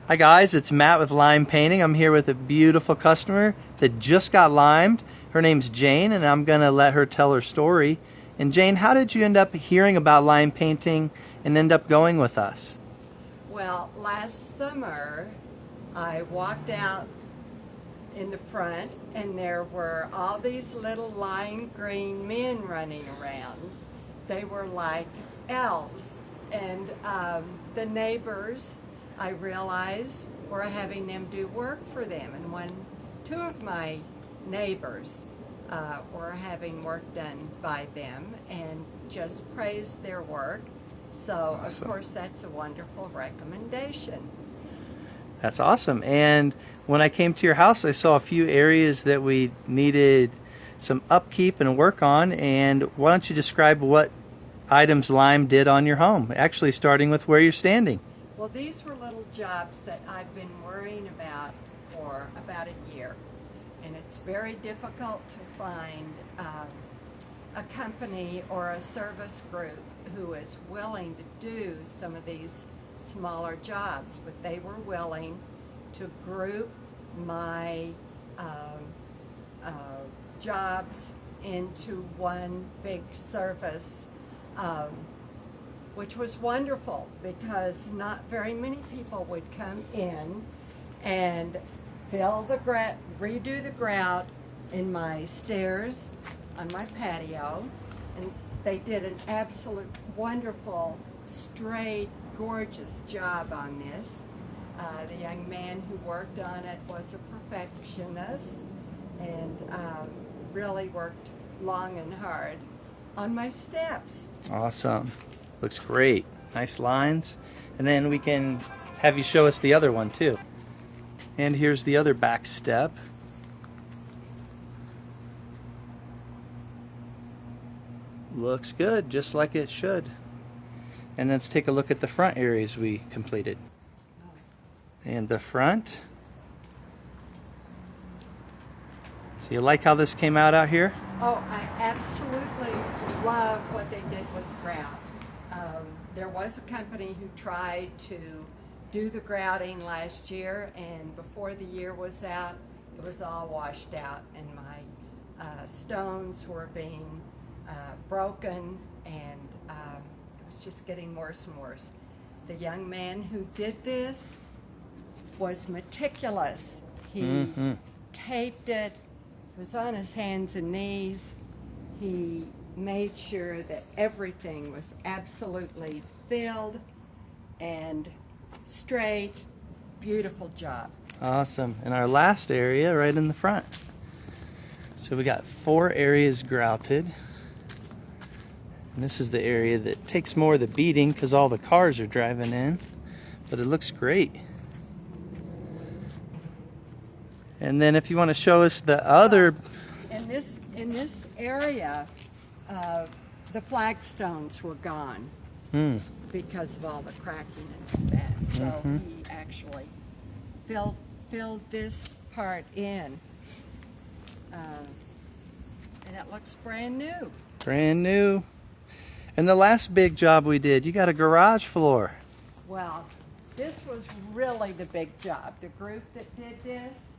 Hi guys, it's Matt with Lime Painting. I'm here with a beautiful customer that just got limed. Her name's Jane, and I'm going to let her tell her story. And Jane, how did you end up hearing about lime painting and end up going with us? Well, last summer I walked out in the front and there were all these little lime green men running around. They were like elves, and the neighbors, I realized, were having them do work for them. And two of my neighbors were having work done by them and just praised their work. So, Awesome. Of course, that's a wonderful recommendation. That's awesome. And when I came to your house, I saw a few areas that we needed some upkeep and work on. And why don't you describe what items lime did on your home, actually starting with where you're standing? Well, these were little jobs that I've been worrying about for about a year. And it's very difficult to find a company or a service group who is willing to do some of these smaller jobs, but they were willing to group my jobs into one big service, which was wonderful because not very many people would come in and redo the grout in my stairs on my patio, and they did an absolute wonderful, straight, gorgeous job on this. The young man who worked on it was a perfectionist and really worked long and hard on my steps. Awesome. Looks great. Nice lines. And then we can have you show us the other one too. And here's the other back step. Looks good, just like it should. And let's take a look at the front areas we completed. And the front. So you like how this came out here? Oh, I absolutely love what they did with the grout. There was a company who tried to do the grouting last year, and before the year was out, it was all washed out, and my stones were being broken, and it was just getting worse and worse. The young man who did this was meticulous. He taped it, was on his hands and knees. He made sure that everything was absolutely filled and straight. Beautiful job. Awesome. And our last area right in the front. So we got 4 areas grouted. And this is the area that takes more of the beating because all the cars are driving in. But it looks great. And then if you want to show us the other... In this area, the flagstones were gone because of all the cracking and that. So he actually filled this part in, and it looks brand new. Brand new. And the last big job we did, you got a garage floor. Well, this was really the big job. The group that did this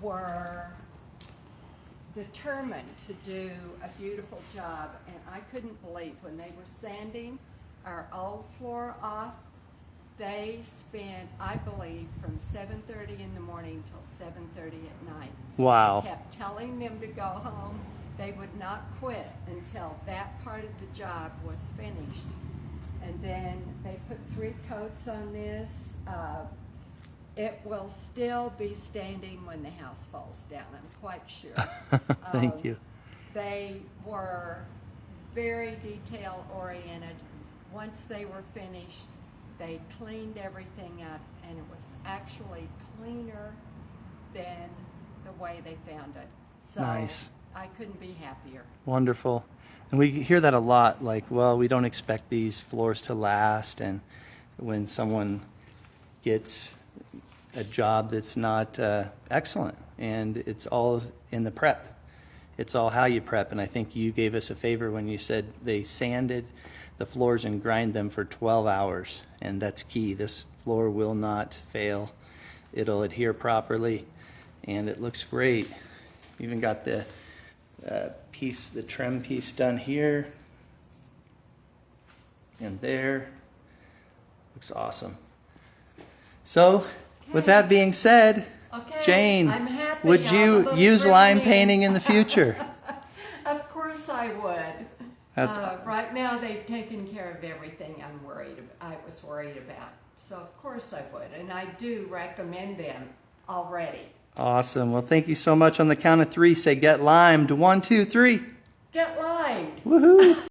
were determined to do a beautiful job, and I couldn't believe when they were sanding our old floor off, they spent, I believe, from 7:30 in the morning till 7:30 at night. Wow. I kept telling them to go home. They would not quit until that part of the job was finished. And then they put 3 coats on this. It will still be standing when the house falls down, I'm quite sure. Thank you. They were very detail oriented. Once they were finished, they cleaned everything up, and it was actually cleaner than the way they found it. So Nice. I couldn't be happier. Wonderful. And we hear that a lot, like, well, we don't expect these floors to last, and when someone gets a job that's not excellent, and it's all in the prep. It's all how you prep, and I think you gave us a favor when you said they sanded the floors and grind them for 12 hours. And that's key. This floor will not fail. It'll adhere properly, and it looks great. Even got the piece, the trim piece done here and there. Looks awesome. So, with that being said, Okay, Jane, I'm happy. would I'm a you little use lime driven in. painting in the future? Of course I would. That's Right now they've taken care of everything I was worried about. So of course I would, and I do recommend them already. awesome. Well, thank you so much. On the count of 3, say get limed. 1, 2, 3. Get limed. Woohoo!